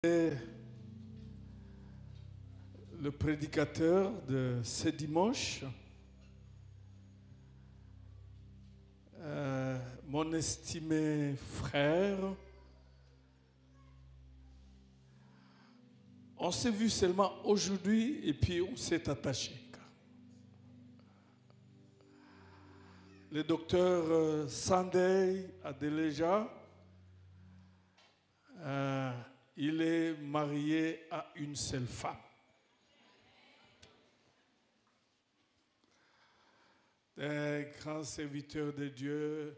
Le prédicateur de ce dimanche, mon estimé frère, on s'est vu seulement aujourd'hui et puis on s'est attaché. Le docteur Sandey Adeleja, il est marié à une seule femme. Un grand serviteur de Dieu,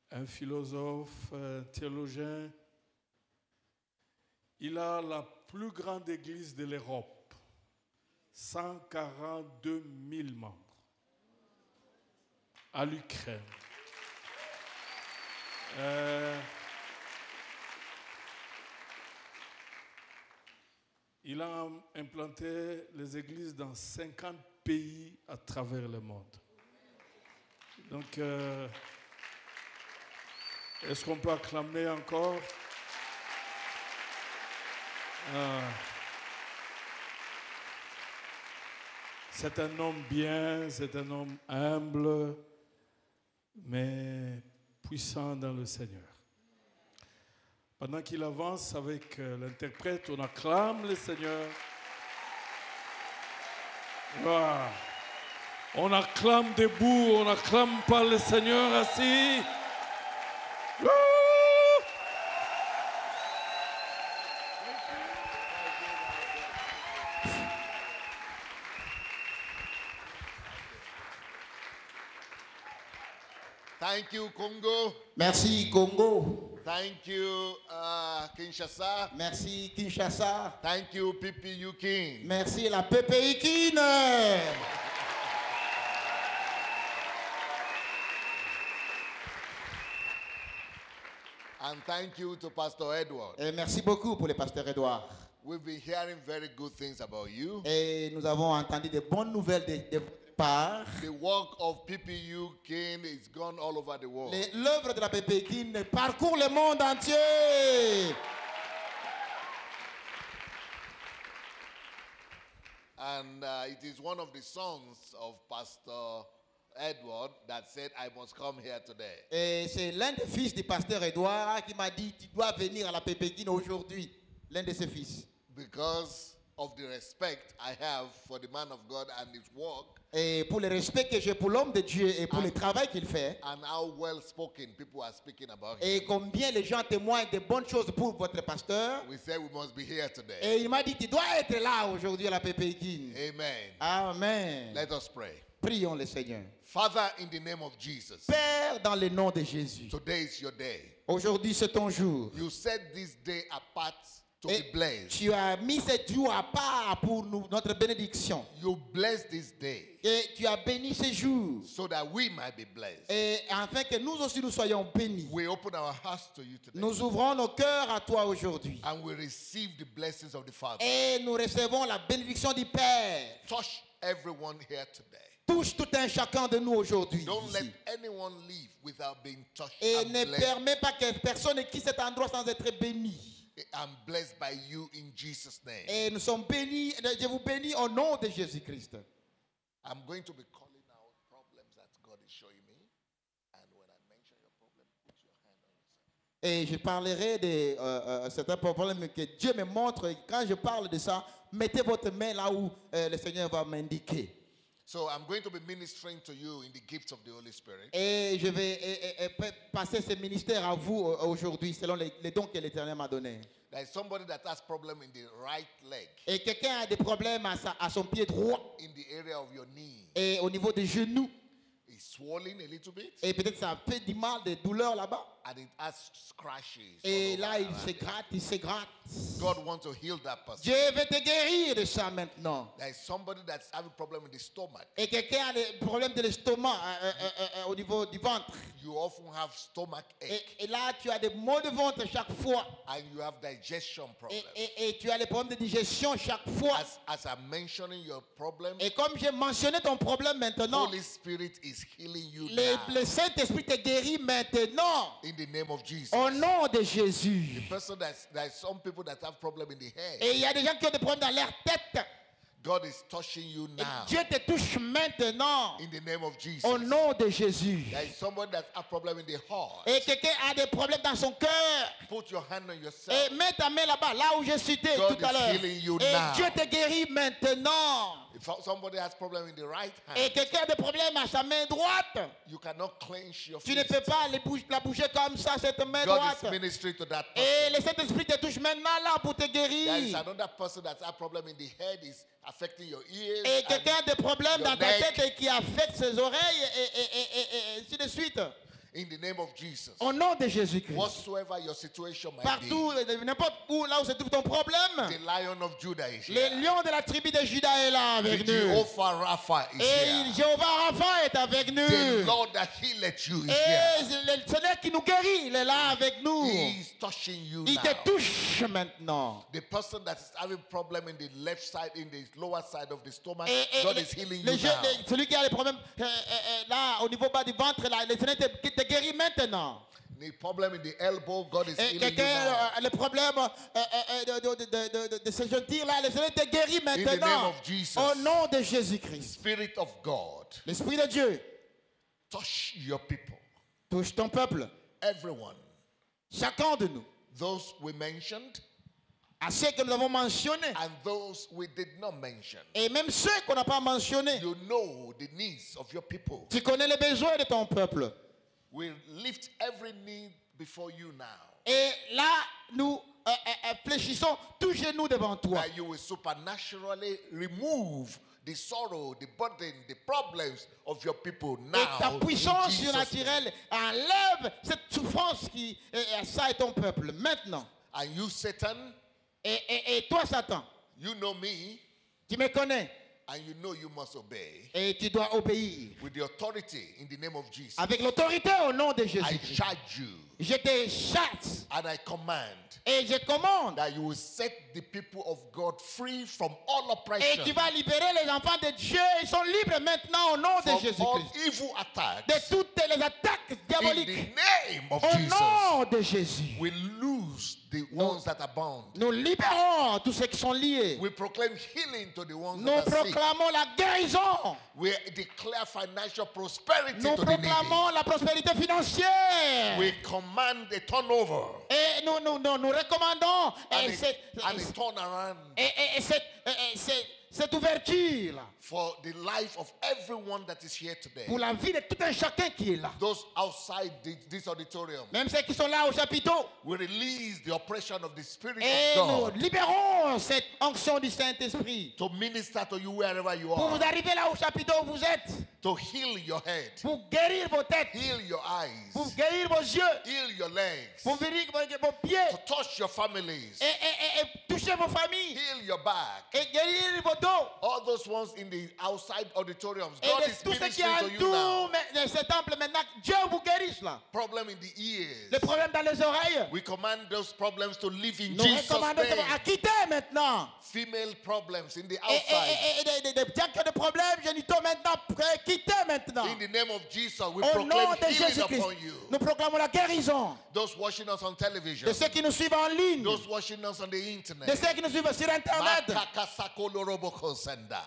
un philosophe, un théologien. Il a la plus grande église de l'Europe, 142 000 membres, à l'Ukraine. Il a implanté les églises dans 50 pays à travers le monde. Donc, est-ce qu'on peut acclamer encore? C'est un homme bien, c'est un homme humble, mais puissant dans le Seigneur. Pendant qu'il avance avec l'interprète, on acclame le Seigneur. Wow. On acclame debout, on acclame par le Seigneur assis. Woo! Thank you, Congo. Merci Congo. Thank you, Kinshasa. Merci Kinshasa. Thank you, PPU King. Merci la PPI King. And thank you to Pastor Edward. Et merci beaucoup pour le pasteur Edouard. We've been hearing very good things about you. Et nous avons entendu de bonnes nouvelles de votre part. The work of PPU King is gone all over the world. L'œuvre de la PPI King parcourt le monde entier. And it is one of the sons of Pastor Edward that said, I must come here today. Et c'est l'un des fils du pasteur Edouard qui m'a dit, tu dois venir à la PPI King aujourd'hui. L'un de ses fils. Because of the respect I have for the man of God and his work. Et pour le respect que j'ai pour l'homme de Dieu et pour le travail qu'il fait. And how well spoken people are speaking about him. Et combien les gens témoignent de bonnes choses pour votre pasteur. We say we must be here today. Et il m'a dit, tu dois être là aujourd'hui à la PPI King. Amen. Amen. Let us pray. Prions le Seigneur. Father, in the name of Jesus. Père, dans le nom de Jésus. Today is your day. Aujourd'hui, c'est ton jour. You set this day apart to be blessed. Tu as mis ce jour à part pour nous, notre bénédiction. You bless this day. Et tu as béni ce jour. So that we might be blessed. Et afin que nous aussi nous soyons bénis. We open our hearts to you today. Nous ouvrons nos cœurs à toi aujourd'hui. And we receive the blessings of the Father. Et nous recevons la bénédiction du Père. Touch everyone here today. Touche tout un chacun de nous aujourd'hui. Don't let anyone leave without being touched. Et and ne blessed. permets pas que personne quitte cet endroit sans être béni. I'm blessed by you in Jesus' name. Et nous sommes bénis, je vous bénis au nom de Jésus-Christ. I'm going to be calling out problems that God is showing me. And when I mention your problem, put your hand on yourself. Et je parlerai de certains problèmes que Dieu me montre. Et quand je parle de ça, mettez votre main là où le Seigneur va m'indiquer. So I'm going to be ministering to you in the gifts of the Holy Spirit. Et je vais passer ce ministère à vous aujourd'hui selon les dons que l'Éternel m'a donnés. There is somebody that has problem in the right leg, Et quelqu'un a des problèmes à son pied droit in the area of your knee. et au niveau des genoux. It's swollen a little bit, Et peut-être ça fait du mal, des douleurs là-bas. and it has scratches. Et all là, over il around se it. gratte, il se gratte. God wants to heal that person. Dieu veut te guérir de ça maintenant. There is somebody that's having problem in the stomach. Et quelqu'un a des problèmes de l'estomac au niveau du ventre. You often have stomach ache, Et là, tu as des maux de ventre chaque fois. and you have digestion problems. Et tu as les problèmes de digestion chaque fois. As I'm mentioning your problem, Et comme j'ai mentionné ton problème maintenant, Holy Spirit is healing you le now. Saint-Esprit te guérit maintenant. In the name of Jesus. Au nom de Jésus. Person there's some people that have problem in the head. Et il y a des gens qui ont des problèmes dans leur tête. God is touching you Et now. Dieu te touche maintenant. In the name of Jesus. Au nom de Jésus. There is someone that has problem in the heart. Et quelqu'un a des problèmes dans son cœur. Put your hand on yourself. Et mets ta main là-bas, là où j'ai cité God tout à is l'heure. healing you Et now. Dieu te guérit maintenant. If somebody has problem in the right Et hand, quelqu'un a des problèmes à sa main droite. you cannot clench your Tu ne fist. peux pas la bouger comme ça, cette main God droite. is ministering to that Et person. le Saint-Esprit te touche maintenant là pour te There is guérir. another person that has problem in the head is affecting your ears. Et quelqu'un a des problèmes your dans ta neck. tête et qui affecte ses oreilles et ainsi de suite. In the name of Jesus. Au nom de Jésus-Christ. Whatsoever your situation might Partout, n'importe où, là où se trouve ton problème, be, the Lion of Judah is le here. lion de la tribu de Juda est là The avec nous. Jehovah Rapha is Et here. Jéhovah Rapha est avec The nous. Lord that healed you is Et here. le Seigneur qui nous guérit, il est là avec nous. He is touching you Il now. te touche maintenant. The person that is having problem in the left side, in the lower side of the stomach, Et God is healing you now. celui qui a les problèmes là, au niveau bas du ventre, là, le Seigneur te guérit maintenant. The problem in the elbow, God is Et healing you quelqu'un now. a le problème de se sentir là, le Seigneur te guérit name maintenant. of Jesus. Au nom de Jésus-Christ. Spirit of God, L'Esprit de Dieu touch your people. touche ton peuple, Everyone. chacun de nous. Those we mentioned À ceux que nous avons mentionnés. and those we did not mention. Et même ceux qu'on n'a pas mentionnés. You know the needs of your people. Tu connais les besoins de ton peuple. We lift every need before you now. Et là, nous fléchissons tous genoux devant toi. That you will supernaturally remove the sorrow, the burden, the problems of your people now. Et ta in puissance Jesus' surnaturelle enlève cette souffrance qui ça est ton peuple maintenant. name. And you, Satan, Et toi, Satan, you know me, tu me connais and you know you must obey. et tu dois obéir. With the authority in the name of Jesus, Avec l'autorité au nom de I Jésus. charge you Je te chasse and I command et je commande. that you will set the people of God free from all Et oppression, tu vas libérer les enfants de Dieu. Ils sont libres maintenant au nom de from all Jésus-Christ. evil attacks. De toutes les attaques In diaboliques. the name of Au Jesus, nom de Jésus. we lose the ones that are bound. Nous libérons tous ceux qui sont liés. We proclaim healing to the ones Nous that are sick. proclamons la guérison. We declare financial prosperity Nous to the needy. proclamons la prospérité financière. We command a turnover Et nous recommandons and a turnaround cette ouverture là, for the life of everyone that is here today. pour la vie de tout un chacun qui est là. Those outside this auditorium, Même ceux qui sont là au chapiteau. we release the oppression of the Spirit Et of nous God libérons cette onction du Saint-Esprit. to minister to you wherever you Pour vous are, arriver là au chapiteau où vous êtes. to heal your head, Pour guérir vos têtes. heal your eyes, Pour guérir vos yeux. heal your legs, Pour guérir vos pieds. to touch your families, Et toucher vos familles. heal your back. Et guérir vos dos. All those ones in the outside auditoriums, Et God de is tout ce qui ministering to you now. entoure ce temple maintenant, Dieu vous guérisse là. Problem in the ears. Les problèmes dans les oreilles. We command those problems to live in Nous Jesus' recommandons name. à quitter maintenant. Female problems in the Et outside. des gens qui ont des problèmes génitaux maintenant, quitter maintenant. In the name of Jesus, we Au nom proclaim de healing Jésus-Christ, upon you. nous proclamons la guérison Those watching us on television, de ceux qui nous suivent en ligne, those watching us on the de internet. ceux qui nous suivent sur Internet. Makakasakolorobokosenda.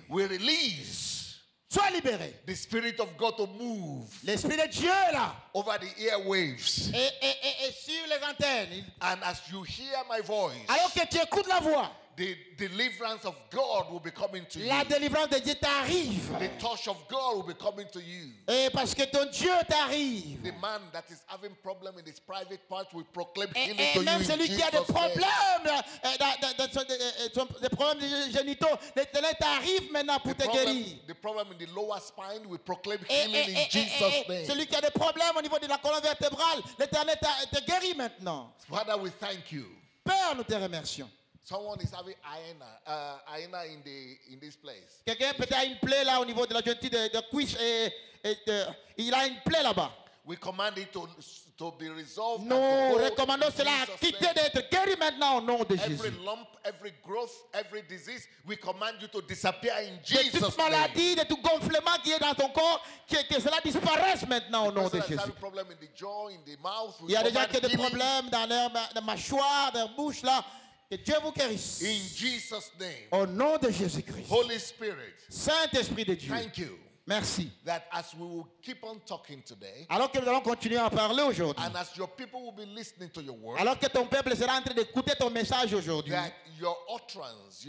We release Sois libéré. the Spirit of God to move L'Esprit de Dieu est là. over the airwaves. Et sur les antennes. And as you hear my voice, Alors que tu écoutes la voix, the deliverance of God will be coming to you. la délivrance de Dieu t'arrive. The touch of God will be coming to you. Et parce que ton Dieu t'arrive. The man that is having problem in his private part will proclaim Et healing to you même in celui qui a des Jesus' name. problèmes, des problèmes génitaux, l'Éternel t'arrive maintenant pour te guérir. The problem in the lower spine will proclaim Et healing in Jesus' name. celui qui a des problèmes au niveau de la colonne vertébrale, l'Éternel te guérit maintenant. Father, we thank you. Père, nous te remercions. Someone is having hyena in this place. Quelqu'un peut-être a une plaie là au niveau de la jointure de cuisse et il a une plaie là-bas. we command it to be resolved. and to Nous go recommandons in cela à Jesus' quitter name. d'être guéri maintenant au nom de Every Jésus. lump, every growth, every disease, we command you to disappear in De Jesus' toute name. maladie, de tout gonflement qui est dans ton corps, que cela disparaisse maintenant au nom de Person that's Jésus. having problem in the jaw, in the mouth, we Il y a des gens command qui ont des healing problèmes dans leur mâchoire, dans leur bouche là. Que Dieu vous guérisse. in Jesus' name. Au nom de Jésus-Christ. Holy Spirit, Saint-Esprit de Dieu. thank you Merci. that as we will keep on talking today, Alors que nous allons continuer à parler aujourd'hui. and as your people will be listening to your word, Alors que ton peuple sera en train d'écouter ton message aujourd'hui. that your utterance,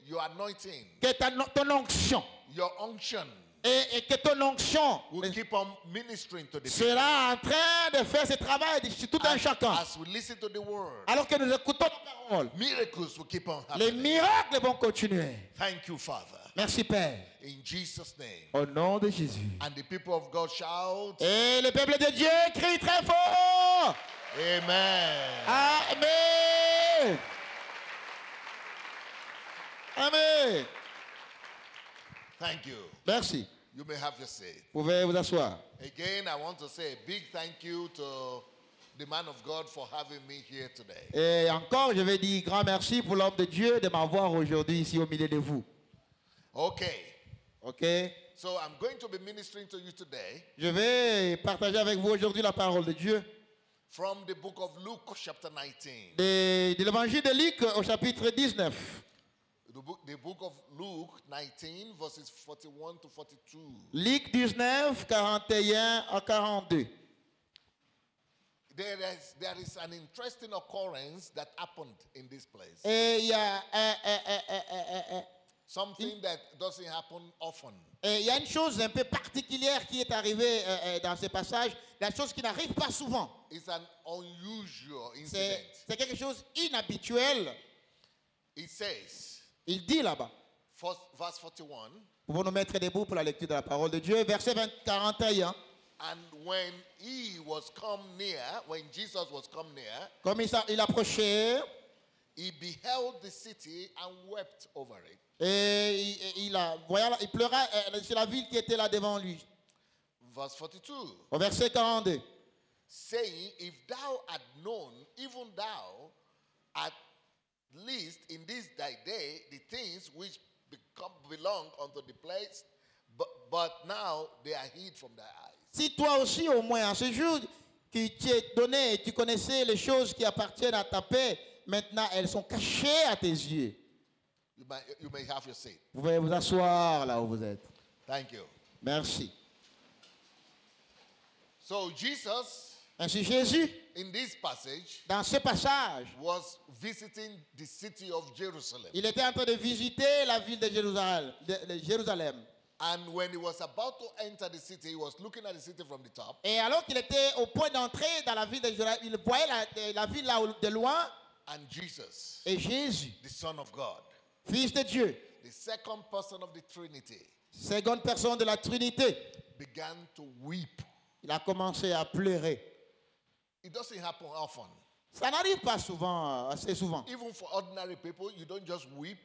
your anointing, Que ton onction. your unction Et que ton onction will keep on ministering to the people. sera en train de faire ce travail sur tout un And chacun. as we listen to the word, Alors que nous écoutons la parole. miracles will keep on Les happening. miracles vont continuer. Thank you, Father. Merci Père. In Jesus' name. Au nom de Jésus. And the people of God shout, Et le peuple de Dieu crie très fort. Amen. Amen. Amen. Thank you. Merci. You may have your seat. Vous pouvez vous asseoir. Again, I want to say a big thank you to the man of God for having me here today. Et encore, je vais dire grand merci pour l'homme de Dieu de m'avoir aujourd'hui ici au milieu de vous. Okay. OK? So I'm going to be ministering to you today Je vais partager avec vous aujourd'hui la parole de Dieu from the book of Luke, chapter 19. de l'évangile de Luc au chapitre 19. The book of Luke 19, verses 41 to 42. Luc 19, 41 à 42. There is an interesting occurrence that happened in this place. Et il y a Something that doesn't happen often. il y a une chose un peu particulière qui est arrivée dans ce passage, la chose qui n'arrive pas souvent. It's an unusual incident. C'est quelque chose inhabituel. It says, Il dit là-bas. verse 41, Pouvons nous mettre debout pour la lecture de la parole de Dieu. Verset 41. and when he was come near, when Jesus was come near, Comme il approchait, he beheld the city and wept over it. et il pleura sur la ville qui était là devant lui. Verse 42, Au verset 42. saying, if thou had known, even thou, at least in this thy day, the things which belong unto the place, but now they are hid from thy eyes. Si toi aussi, au moins, en ce jour qui t'est donné et tu connaissais les choses qui appartiennent à ta paix, maintenant elles sont cachées à tes yeux. You may have your seat. Vous pouvez vous asseoir là où vous êtes. Thank you. Merci. So Jesus, Ainsi Jésus, in this passage, dans ce passage, was visiting the city of Jerusalem. il était en train de visiter la ville de Jérusalem. And when he was about to enter the city, he was looking at the city from the top. Et alors qu'il était au point d'entrer dans la ville de Jérusalem, il voyait la ville là de loin. And Jesus, Et Jésus, the Son of God, Fils de Dieu, the second person of the Trinity, seconde personne de la Trinité, began to weep. il a commencé à pleurer. It doesn't happen often. Ça n'arrive pas souvent, assez souvent. Even for ordinary people, you don't just weep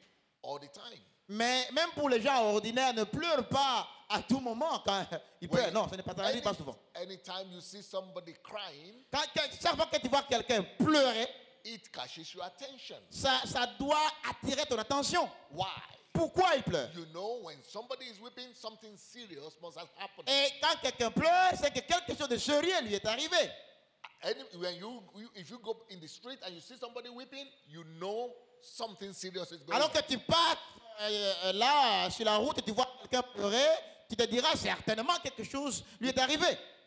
all the time. Mais même pour les gens ordinaires, ne pleurent pas à tout moment quand ils pleurent. Non, ça n'arrive pas souvent. Anytime you see somebody crying, Chaque fois que tu vois quelqu'un pleurer, it catches your attention. ça doit attirer ton attention. Why? Pourquoi il pleure? You know, when somebody is weeping, something serious must have happened. Et quand quelqu'un pleure, c'est que quelque chose de sérieux lui est arrivé. If you go in the street and you see somebody weeping, you know something serious is going Alors on. que tu pars là sur la route et tu vois quelqu'un pleurer, tu te diras certainement quelque chose lui est arrivé.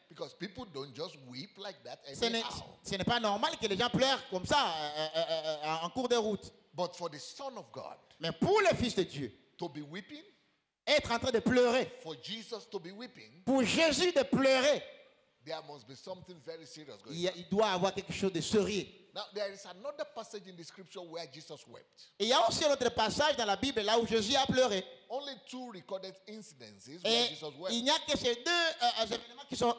Because people don't just weep like that Ce anyhow. n'est pas normal que les gens pleurent comme ça en cours de route. But for the Son of God Mais pour le Fils de Dieu, to be weeping, être en train de pleurer, for Jesus to be weeping, pour Jésus de pleurer, there must be something very serious going on. il doit avoir quelque chose de sérieux. Now, there is another passage in the scripture where Jesus wept. Et il y a aussi un autre passage dans la Bible là où Jésus a pleuré. Only two recorded incidences where Et Jesus wept. il n'y a que ces deux événements qui sont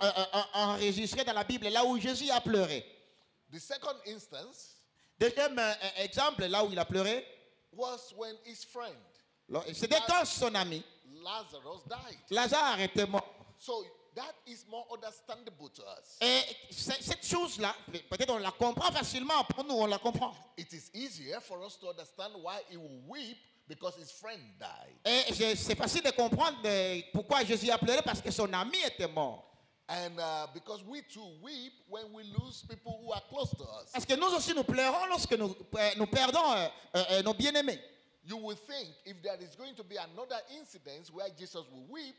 enregistrés dans la Bible là où Jésus a pleuré. The second instance Deuxième exemple là où il a pleuré, was when his friend c'était quand son ami Lazarus died. Lazare était mort. So that is more understandable to us. Et cette chose-là, peut-être on la comprend facilement, pour nous on la comprend. It is easier for us to understand why he will weep because his friend died. Et c'est facile de comprendre pourquoi Jésus a pleuré, parce que son ami était mort. And because we too weep when we lose people who are close to us. Parce que nous aussi nous pleurons lorsque nous perdons nos bien-aimés. You will think if there is going to be another incident where Jesus will weep,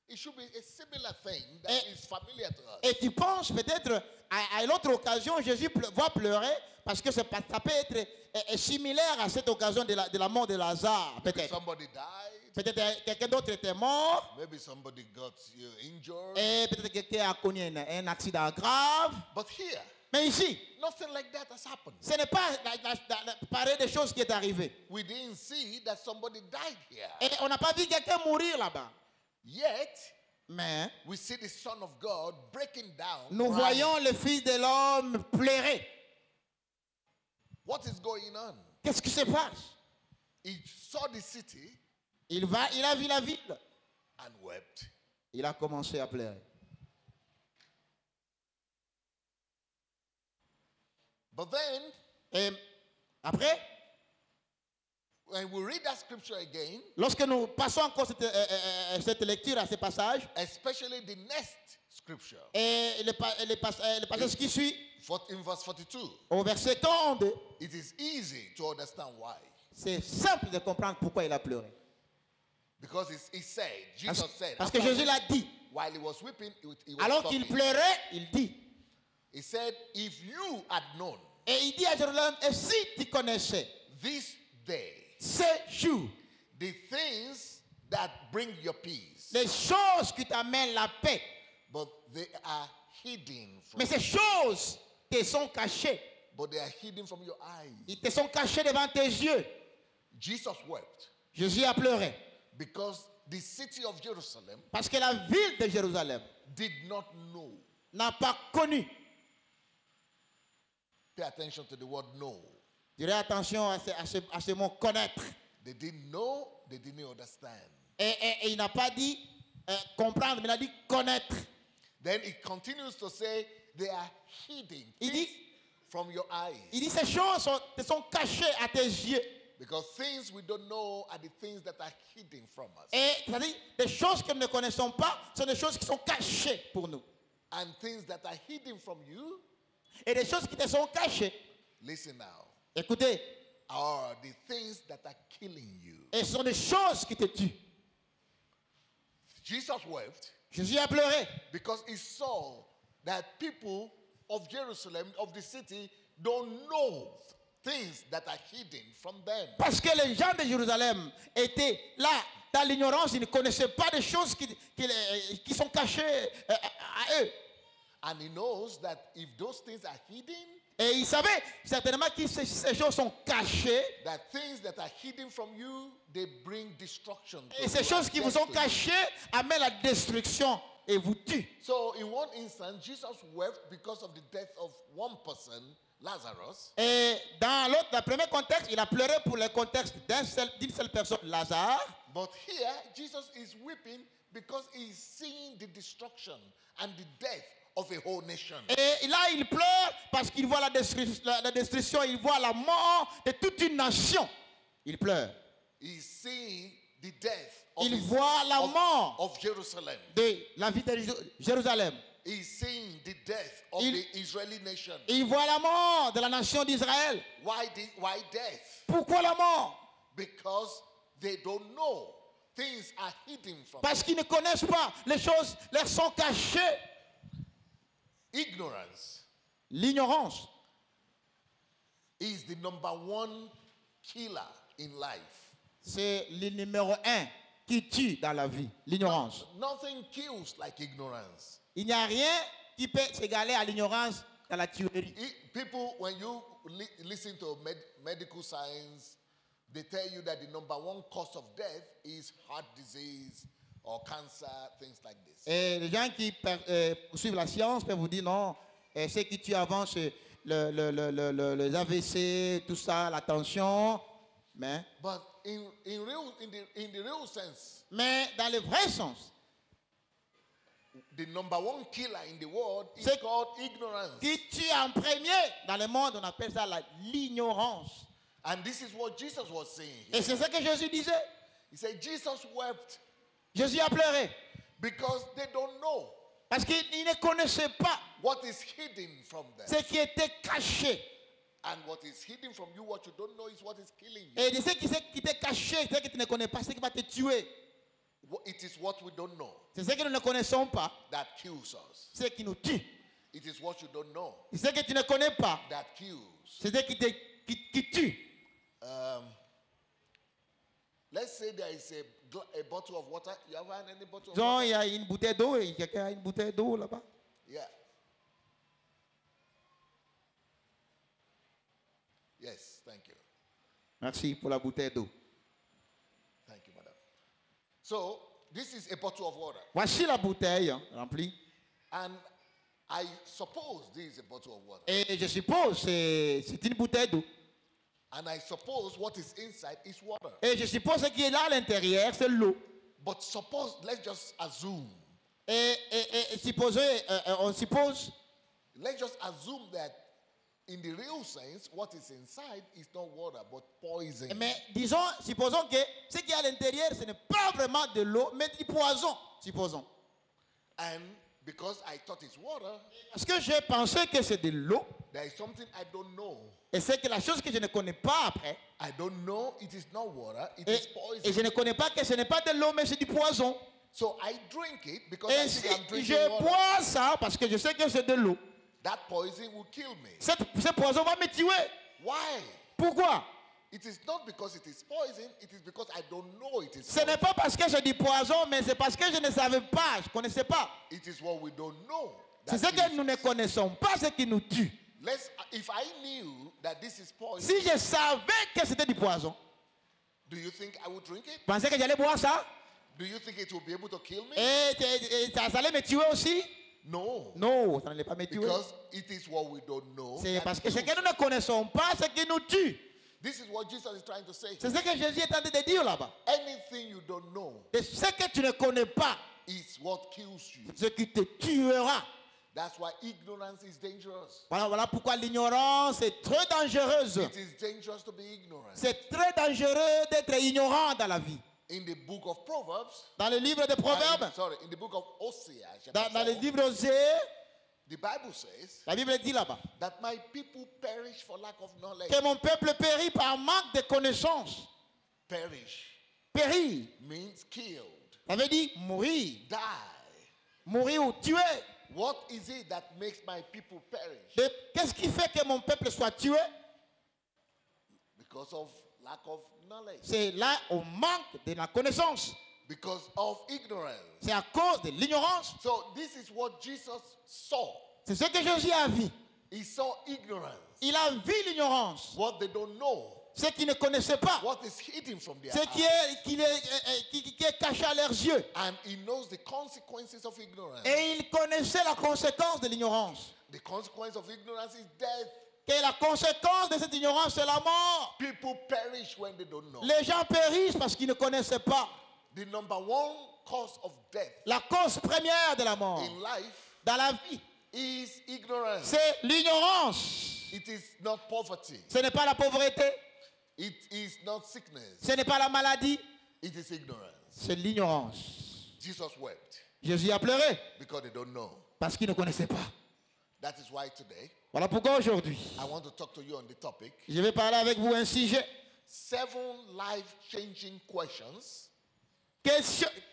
it should be a similar thing that is familiar to us. Et tu penses peut-être à une autre occasion, Jésus va pleurer parce que ça peut être similaire à cette occasion de la mort de Lazare. Peut-être. Somebody died. Peut-être quelqu'un d'autre était mort. Maybe somebody got injured. Et peut-être quelqu'un a connu un accident grave. But here, Mais ici, nothing like that has happened. ce n'est pas pareil des choses qui est arrivé. We didn't see that somebody died here. Et on n'a pas vu quelqu'un mourir là-bas. Yet, Mais we see the Son of God breaking down. nous crying. voyons le Fils de l'homme pleurer. What is going on? Qu'est-ce qui se passe? He saw the city Il a vu la ville. and wept. Il a commencé à pleurer. But then, Et après, when we read that scripture again, lorsque nous passons encore cette lecture à ce passage, especially the next scripture, et le passage qui suit, in verse 42, au verset 42, it is easy to understand why. c'est simple de comprendre pourquoi il a pleuré. Because he said, Jesus said, Parce que after Jésus l'a dit. while he was weeping, he was Alors qu'il talking. pleurait, il dit. He said, if you had known Et il dit à Jérusalem, et si tu connaissais this day ce jour, the things that bring your peace, les choses qui t'amènent la paix, but they are hidden from mais ces choses te sont cachées. but they are hidden from your eyes. Ils te sont cachés devant tes yeux. Jesus wept Jésus a pleuré. because the city of Jerusalem Parce que la ville de Jérusalem did not know. n'a pas connu. Pay attention to the word know. Dirais attention à ce mot connaître. They didn't know, they didn't understand. Et il n'a pas dit comprendre, mais il a dit connaître. Then it continues to say they are hidden Il things dit, from your eyes. il dit ces choses te sont cachées à tes yeux. Because things we don't know are the things that are hidden from us. Et c'est-à-dire, des choses que nous ne connaissons pas sont des choses qui sont cachées pour nous. And things that are hidden from you, Et des choses qui te sont cachées, listen now, écoutez, are the things that are killing you. et ce sont des choses qui te tuent. Jesus wept Jésus a pleuré because he saw that people of Jerusalem, of the city, don't know things that are hidden from them. parce que les gens de Jérusalem étaient là dans l'ignorance, ils ne connaissaient pas des choses qui sont cachées à eux. And he knows that if those things are hidden, Et ils savaient certainement que ces choses sont cachées. that things that are hidden from you, they bring destruction. to Et ces you choses and qui vous death sont to you. cachées amènent la destruction et vous tuent. So in one instance, Jesus wept because of the death of one person, Lazarus. Et dans l'autre, le premier contexte, il a pleuré pour le contexte d'une seule personne, Lazare. But here, Jesus is weeping because he's seeing the destruction and the death of a whole nation. Et là, il pleure parce qu'il voit la destruction, il voit la mort de toute une nation. Il pleure. He's seeing the death of, Il voit la mort of Jerusalem. de la ville de Jérusalem. He's seeing the death of Il- the Israeli nation. Il voit la mort de la nation d'Israël. Why death? Pourquoi la mort? Because they don't know. Things are hidden from Parce qu'ils ne connaissent pas. Les choses leur sont cachées. ignorance. L'ignorance Is the number one killer in life. c'est le numéro 1 qui tue dans la vie. L'ignorance. Nothing kills like ignorance. Il n'y a rien qui peut s'égaler à l'ignorance dans la tuerie. People, when you listen to medical science, they tell you that the number one cause of death is heart disease or cancer, things like this. Et les gens qui suivent la science peuvent vous dire non, ce qui tue avant c'est les AVC, tout ça, la tension. Mais But in the real sense, dans le vrai sens, the number one killer in the world is C'est- called ignorance. Qui tue en premier dans le monde, on appelle ça l'ignorance. And this is what Jesus was saying. Et c'est ce que Jésus disait. He said, Jesus wept Jésus a pleuré because they don't know parce qu'il ne connaissait pas what is hidden from them. ce qui était caché. And what is hidden from you, what you don't know, is what is killing you. Et de ce qui était caché, ce que tu ne connais pas, ce qui va te tuer. It is what we don't know C'est ce que nous ne connaissons pas, that kills us. ce qui nous tue. It is what you don't know C'est ce que tu ne connais pas, that kills. c'est ce qui tue. Let's say there is a bottle of water. You ever had any bottle of Donc, water? il y a une bouteille d'eau et quelqu'un a une bouteille d'eau là-bas. Yeah. Yes, thank you. Merci pour la bouteille d'eau. Thank you, madam. So, this is a bottle of water. Voici la bouteille remplie. And I suppose this is a bottle of water. Et je suppose que c'est une bouteille d'eau. And I suppose what is inside is water. Et je suppose ce qui est là à l'intérieur, c'est l'eau. But suppose, let's just assume. Et on suppose, Let's just assume that in the real sense, what is inside is not water, but poison. mais supposons que ce qui est à l'intérieur, ce n'est pas vraiment de l'eau, mais du poison, supposons. And because I thought it's water, Parce que j'ai pensé que c'est de l'eau, there is something I don't know. et c'est que la chose que je ne connais pas après, I don't know it is not water, it et is poison. je ne connais pas que ce n'est pas de l'eau, mais c'est du poison. So I drink it because I Et think I'm si drinking je water. bois ça, parce que je sais que c'est de l'eau, That poison will kill me. ce poison va me tuer. Why? Pourquoi? It is not because it is poison, it is because I don't know it is Ce n'est poison. pas parce que j'ai du poison, mais c'est parce que je ne savais pas, je ne connaissais pas. It is what we don't know. C'est that ce que kills nous ne us. connaissons pas, ce qui nous tue. If I knew that this is poison, Si je savais que c'était du poison, do you think I would drink it? pensais que j'allais boire ça, Do you think it will be able to kill me? et ça allait me tuer aussi? No. Non, ça n'allait pas me tuer. Because it is what we don't know. C'est that parce que ce kills que nous ne connaissons pas, ce qui nous tue. This is what Jesus is trying to say. C'est ce que Jésus est en train de dire là-bas. Anything you don't know Et ce que tu ne connais pas, is what kills you. ce qui te tuera. That's why ignorance is dangerous. Voilà pourquoi l'ignorance est très dangereuse. It is dangerous to be ignorant. C'est très dangereux d'être ignorant dans la vie. In the book of Proverbs, Dans le livre des Proverbes, in the book of Hosea, chapter dans le 4, livre d'Osée, the Bible says la Bible dit là-bas that my people perish for lack of knowledge. que mon peuple périt par manque de connaissances. Perish Périr, means killed, ça veut dire mourir. die. Mourir ou tuer. What is it that makes my people perish? Qu'est-ce qui fait que mon peuple soit tué? Because of lack of knowledge. C'est là au manque de la connaissance. Because of ignorance. C'est à cause de l'ignorance. So this is what Jesus saw. C'est ce que Jésus a vu. He saw ignorance. Il a vu l'ignorance. What they don't know. Ce qu'ils ne connaissaient pas. What is hidden from their Ce qui est caché à leurs yeux. And he knows the consequences of ignorance. Et il connaissait la conséquence de l'ignorance. The consequence of ignorance is death. Et la conséquence de cette ignorance, c'est la mort. People perish when they don't know. Les gens périssent parce qu'ils ne connaissaient pas. The number one cause of death La cause première de la mort in life dans la vie, is ignorance. c'est l'ignorance. It is not poverty. Ce n'est pas la pauvreté, It is not sickness. ce n'est pas la maladie, It is ignorance. c'est l'ignorance. Jesus wept Jésus a pleuré because they don't know. parce qu'il ne connaissait pas. That is why today Voilà pourquoi aujourd'hui, I want to talk to you on the topic je vais parler avec vous un sujet. 7 life-changing questions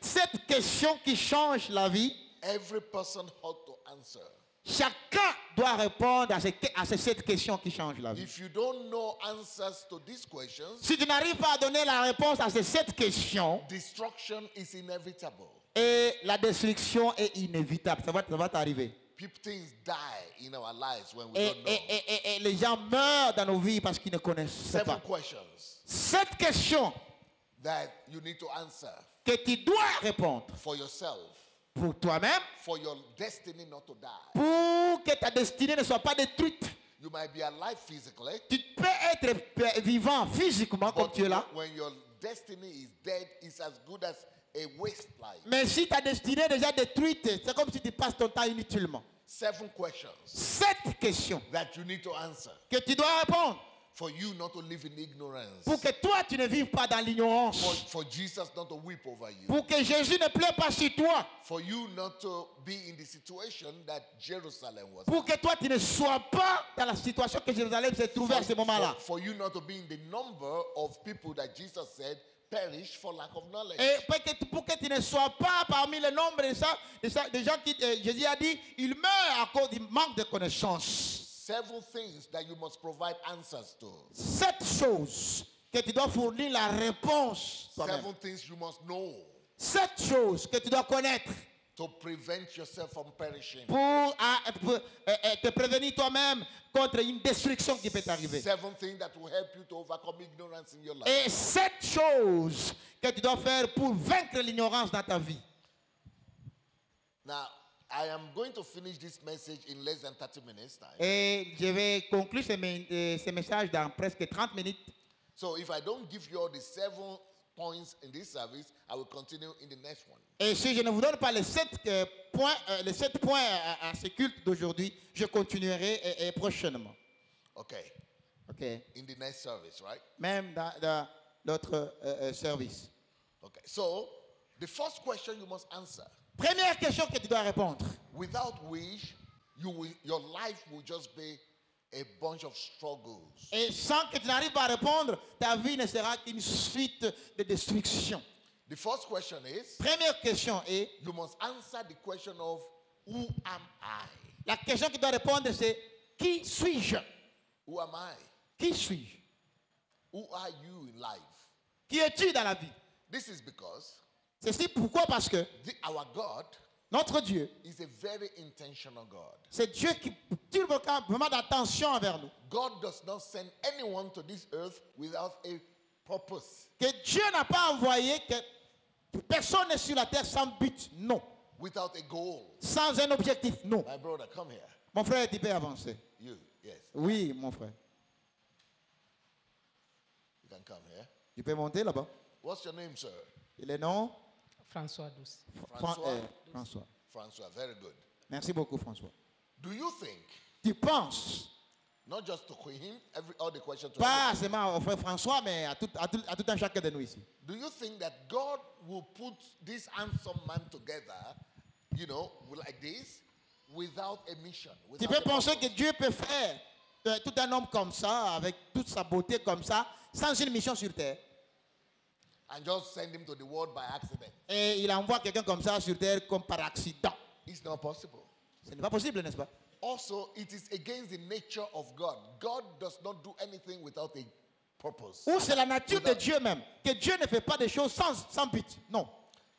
7 questions qui changent la vie. every person ought to answer. Chacun doit répondre à ces 7 questions qui changent la vie. If you don't know answers to these questions, Si tu n'arrives pas à donner la réponse à ces 7 questions, destruction is inevitable. et la destruction est inévitable. Ça va t'arriver. Things die in our lives when we Et, don't know. et les gens meurent dans nos vies parce qu'ils ne connaissent 7 pas. questions 7 questions that you need to answer que tu dois répondre for yourself, pour toi-même, for your destiny not to die. pour que ta destinée ne soit pas détruite. You might be alive physically, Tu peux être vivant physiquement comme but tu es là, when your destiny is dead, it's as good as a waste life. Mais si ta destinée est déjà détruite, c'est comme si tu passes ton temps inutilement. 7 questions 7 questions that you need to answer que tu dois répondre for you not to live in ignorance. pour que toi, tu ne vives pas dans l'ignorance. For Jesus not to weep over you. Pour que Jésus ne pleure pas sur toi. For you not to be in the situation that Jerusalem was. Pour que toi, tu ne sois pas dans la situation que Jérusalem s'est trouvée à ce moment-là. For you not to be in the number of people that Jesus said perish for lack of knowledge. Et pour que tu ne sois pas parmi le nombre des gens qui, Jésus a dit, ils meurent à cause du manque de connaissances. 7 things that you must provide answers to. 7 choses que tu dois fournir la réponse toi-même. 7 things you must know 7 choses que tu dois connaître to prevent yourself from perishing. pour te prévenir toi-même contre une destruction qui peut t'arriver. 7 things that will help you to overcome ignorance in your life. Et 7 choses que tu dois faire pour vaincre l'ignorance dans ta vie. Now, I am going to finish this message in less than 30 minutes time. Et je vais conclure ce message dans presque 30 minutes. So if I don't give you all the 7 points in this service, I will continue in the next one. Et si je ne vous donne pas les 7 points à ce culte d'aujourd'hui, je continuerai prochainement. Okay. Ok. In the next service, right? Même dans notre service. Okay. So, the first question you must answer, Première question que tu dois répondre. without which your life will just be a bunch of struggles. Et sans que tu n'arrives pas à répondre, ta vie ne sera qu'une suite de destruction. The first question is, Première question est, you must answer the question of, who am I? la question que tu dois répondre c'est, qui suis-je? Who am I? Qui suis-je? Who are you in life? Qui es-tu dans la vie? This is because Ceci pourquoi? Parce que our God notre Dieu, is a very intentional God. c'est Dieu qui tire vraiment d'attention envers nous. God does not send anyone to this earth without a purpose, Que Dieu n'a pas envoyé que personne n'est sur la terre sans but, non. without a goal. Sans un objectif, non. My brother, come here. Mon frère, tu peux avancer. You, yes. Oui, mon frère. You can come here. Tu peux monter là-bas. What's your name, sir? Et le nom? François Douce. François. François. François, very good. Merci beaucoup, François. Do you think, Tu penses, not just to him, all the questions to pas him, seulement au frère François, mais à tout un chacun de nous ici. do you think that God will put this handsome man together, you know, like this, without a mission? Tu Without peux a penser purpose? que Dieu peut faire tout un homme comme ça, avec toute sa beauté comme ça, sans une mission sur terre. And just send him to the world by accident. Et il envoie quelqu'un comme ça sur terre comme par accident. It's not possible. Ce n'est pas possible, n'est-ce pas? Also, it is against the nature of God. God does not do anything without a purpose. Ou c'est la nature de Dieu même, que Dieu ne fait pas des choses sans but. Non.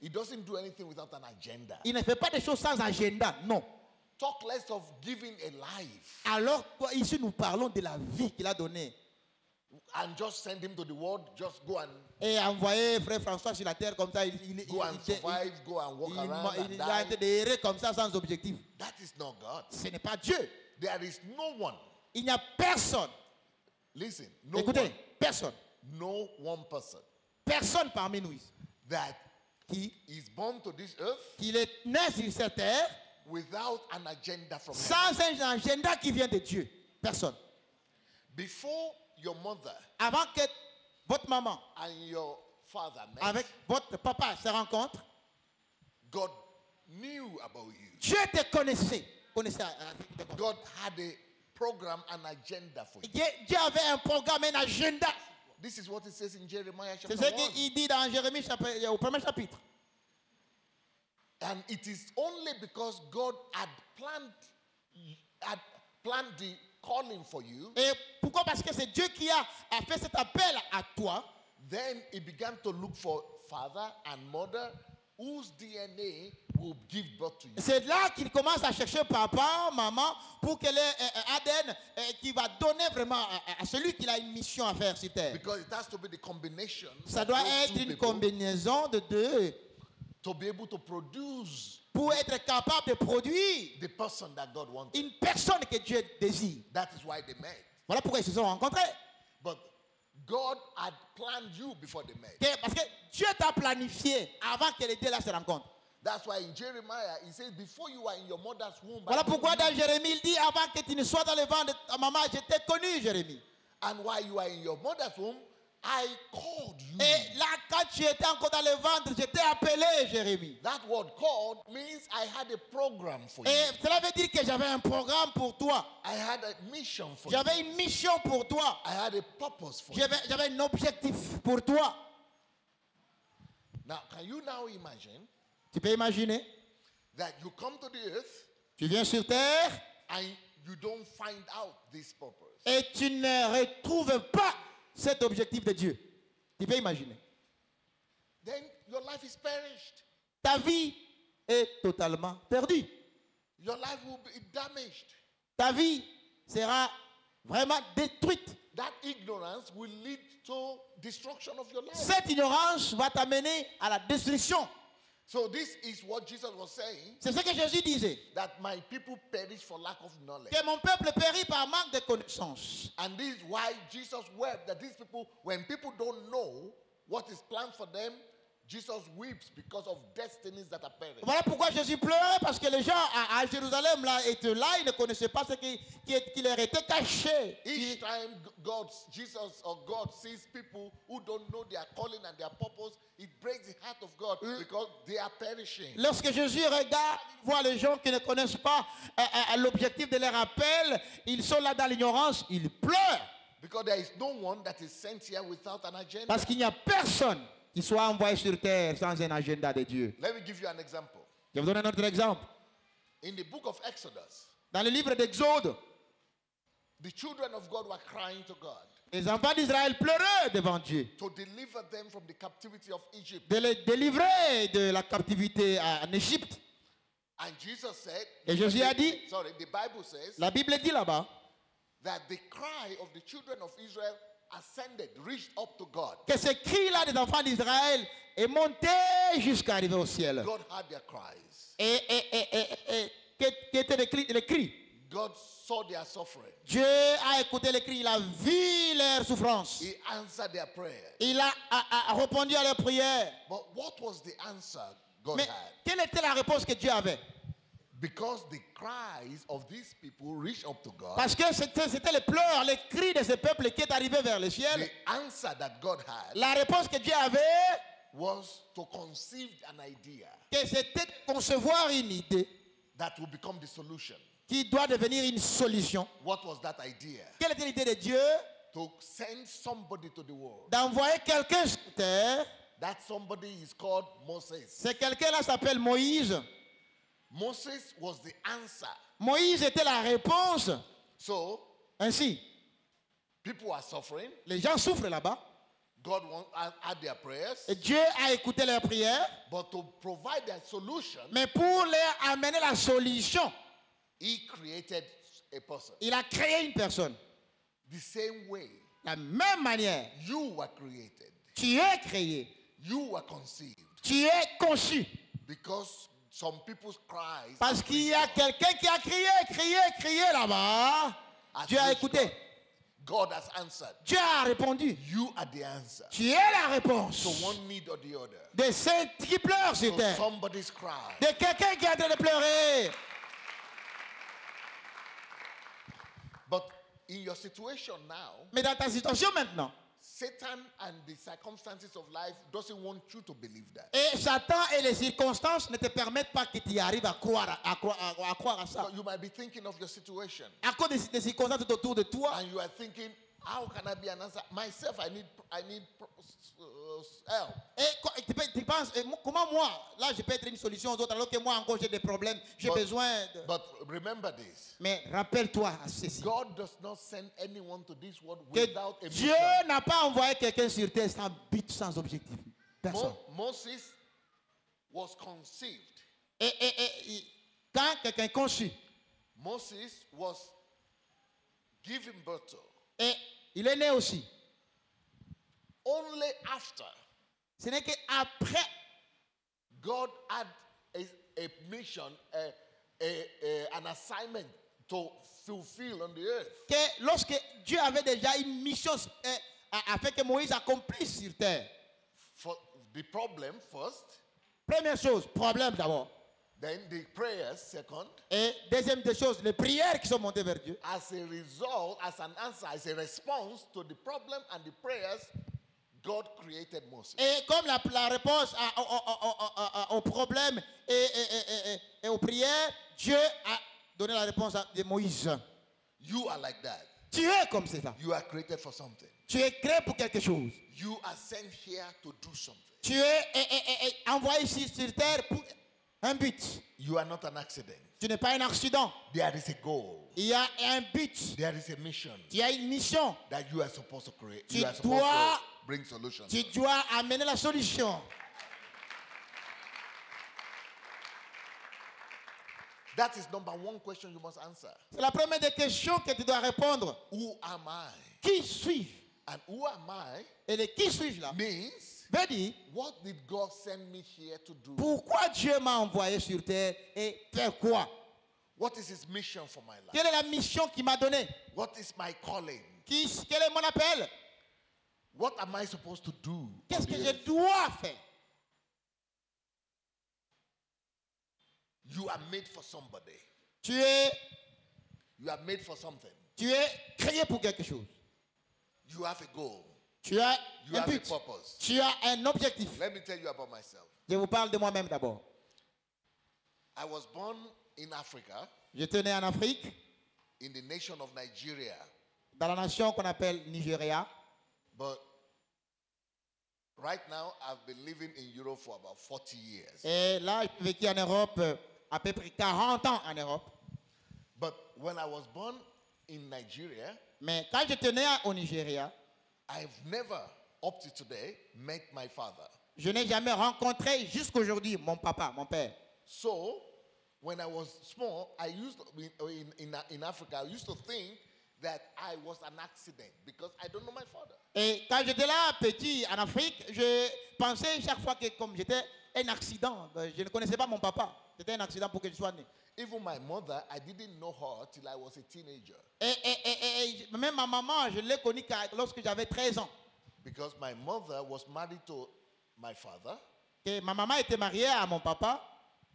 He doesn't do anything without an agenda. Il ne fait pas des choses sans agenda. Non. Talk less of giving a life Alors, ici, nous parlons de la vie qu'il a donnée. and just send him to the world. Just go and Et envoyer frère François sur la terre comme ça, go and survive, go and walk around and il a été die. errer comme ça sans objectif. That is not God. Ce n'est pas Dieu. There is no one. Il n'y a personne. Listen, no Écoutez, one, personne. no one person Personne parmi nous ici that qui is born to this earth est né sur cette terre without an agenda from heaven. sans un agenda qui vient de Dieu. Personne. Before your mother Avant que votre maman and your father met, avec votre papa se rencontrent, God knew about you. Dieu te connaissait. God had a program, an agenda for you. Dieu avait un programme, un agenda. This is what it says in Jeremiah C'est chapter ce 1. qu'il dit dans Jérémie au premier chapitre. And it is only because God had planned the calling for you, Et pourquoi? Parce que c'est Dieu qui a fait cet appel à toi. then he began to look for father and mother whose DNA will give birth to you. C'est là qu'il commence à chercher papa, maman, pour qu'elle ait un ADN qui va donner vraiment à celui qui a une mission à faire sur terre. Because it has to be the combination Ça of doit those être two une people combinaison de deux to be able to produce pour être capable de produire the person that God wanted. une personne que Dieu désire. That is why they met. Voilà pourquoi ils se sont rencontrés. But God had planned you before they met. Parce que Dieu t'a planifié avant que les deux là se rencontrent. That's why in Jeremiah, he says, before you were in your mother's womb, I Voilà knew pourquoi you. dans Jérémie, il dit, avant que tu ne sois dans le ventre de ta maman, je t'ai connu, Jérémie. And while you were in your mother's womb, I called you. Et là, quand tu étais encore dans le ventre, je t'ai appelé, Jérémie. That word called means I had a program for you. Et cela veut dire que j'avais un programme pour toi. I had a mission for you. J'avais une mission pour toi. I had a purpose for you. J'avais un objectif pour toi. Now, can you now imagine Tu peux imaginer, that you come to the earth tu viens sur terre and you don't find out this purpose? et tu ne retrouves pas cet objectif de Dieu. Tu peux imaginer. Then your life is perished. Ta vie est totalement perdue. Your life will be damaged. Ta vie sera vraiment détruite. That ignorance will lead to destruction of your life. Cette ignorance va t'amener à la destruction. So this is what Jesus was saying, C'est ce que Jésus disait. that my people perish for lack of knowledge. Que mon peuple périt par manque de connaissance. And this is why Jesus wept, that these people, when people don't know what is planned for them, Jesus weeps because of destinies that are perished. Voilà pourquoi Jésus pleurait, parce que les gens à Jérusalem là étaient là, ils ne connaissaient pas ce qui leur était caché. Each time Jesus or God sees people who don't know their calling and their purpose, it breaks the heart of God because they are perishing. Lorsque Jésus regarde, il voit les gens qui ne connaissent pas l'objectif de leur appel, ils sont là dans l'ignorance, ils pleurent. Because there is no one that is sent here without an agenda. Parce qu'il n'y a personne qui soit envoyé sur terre sans un agenda de Dieu. Let me give you an example. Je vous donne un autre exemple. In the book of Exodus, Dans le livre d'Exode, the children of God were crying to God les enfants d'Israël pleuraient devant Dieu to deliver them from the captivity of Egypt. de les délivrer de la captivité en Égypte. And Jesus said, Et Jésus a dit, the Bible says, la Bible dit là-bas, that the cry of the children of Israel ascended, reached up to God. que ce cri-là des enfants d'Israël est monté jusqu'à arriver au ciel. God heard their cries. Et qui étaient les cris? God saw their suffering. Dieu a écouté les cris, il a vu leur souffrance. He answered their prayer. Il a répondu à leurs prières. But what was the answer God Mais had? quelle était la réponse que Dieu avait? Because the cries of these people reached up to God, Parce que c'était les pleurs, les cris de ce peuple qui est arrivé vers le ciel. the answer that God had La réponse que Dieu avait, was to conceive an idea que c'était concevoir une idée that will become the solution. qui doit devenir une solution. What was that idea? Quelle était l'idée de Dieu? To send somebody to the world. D'envoyer quelqu'un sur terre. That somebody is called Moses. C'est quelqu'un-là s'appelle Moïse. Moses was the answer. Moïse était la réponse. So, Ainsi, people are suffering. les gens souffrent là-bas. God had their prayers. Et Dieu a écouté leurs prières. But to provide their solution, Mais pour leur amener la solution, He created a person. il a créé une personne. The same way La même manière, you were created, tu es créé, you were conceived. tu es conçu. Because some people's cries. Parce qu'il y a quelqu'un qui a crié là-bas. Dieu a écouté. God has answered. Dieu a répondu. You are the answer. Tu es la réponse So one need or the other. de ceux qui pleurent sur So terre. somebody's cry. De quelqu'un qui est en train de pleurer. But in your situation now, Mais dans ta situation maintenant, Satan and the circumstances of life doesn't want you to believe that. et Satan et les circonstances ne te permettent pas que tu arrives à croire à ça. So you might be thinking of your situation À cause des circonstances autour de toi, and you are thinking, how can I be an answer? Myself, I need help. et tu penses, comment moi, là je peux être une solution aux autres alors que moi encore j'ai des problèmes, j'ai besoin de... But remember this. Mais rappelle-toi à ceci, God does not send anyone to this world que without a Dieu mission. n'a pas envoyé quelqu'un sur terre sans but, sans objectif. Personne. Moses was conceived. Et quand quelqu'un est conçu, Moses was given birth to. et il est né aussi, Only after ce n'est qu'après God had a mission, an assignment to fulfill on the earth. que lorsque Dieu avait déjà une mission afin que Moïse accomplisse sur terre. For the problem first, Première chose, problème d'abord. then the prayers second. Et deuxième des choses, les prières qui sont montées vers Dieu. As a result, as an answer, as a response to the problem and the prayers, God created Moses. Et comme la réponse au problème et aux prières, Dieu a donné la réponse de Moïse. You are like that. Tu es comme c'est ça. You are created for something. Tu es créé pour quelque chose. You are sent here to do something. Tu es envoyé ici sur terre pour un but. You are not an accident. Tu n'es pas un accident. There is a goal. Il y a un but. There is a mission Il y a une mission. that you are supposed to create. Tu You are supposed dois- to bring solutions. Tu dois amener la solution. That is number one question you must answer. C'est la première des questions que tu dois répondre. Who am I? Qui suis-je? And who am I Et le qui suis-je là means, veut dire what did God send me here to do? pourquoi Dieu m'a envoyé sur terre et faire quoi? What is his mission for my life? Quelle est la mission qu'il m'a donnée? What is my calling? Quel est mon appel? What am I supposed to do? Qu'est-ce on que the je earth? dois faire? You are made for somebody. Tu es made for something. créé pour quelque chose. You have a goal. Tu as You un have a but. purpose. Tu as un objectif. Let me tell you about myself. Je vous parle de moi-même d'abord. I was born in Africa, J'étais né en Afrique, in the nation of Nigeria, dans la nation qu'on appelle Nigeria. but right now I've been living in Europe for about 40 years. Et là, j'ai vécu en Europe à peu près 40 ans en Europe. But when I was born in Nigeria, Mais quand j'étais né au Nigeria, I've never, up to today, met my father. je n'ai jamais rencontré jusqu'aujourd'hui mon papa, mon père. So, when I was small, I used to, in Africa, I used to think that I was an accident because I don't know my father. Et quand j'étais là, petit, en Afrique, je pensais chaque fois que comme j'étais un accident, je ne connaissais pas mon papa. C'était un accident pour que je sois né. Even my mother, I didn't know her till I was a teenager Et même ma maman, je l'ai connue lorsque j'avais 13 ans. because my mother was married to my father Et ma maman était mariée à mon papa.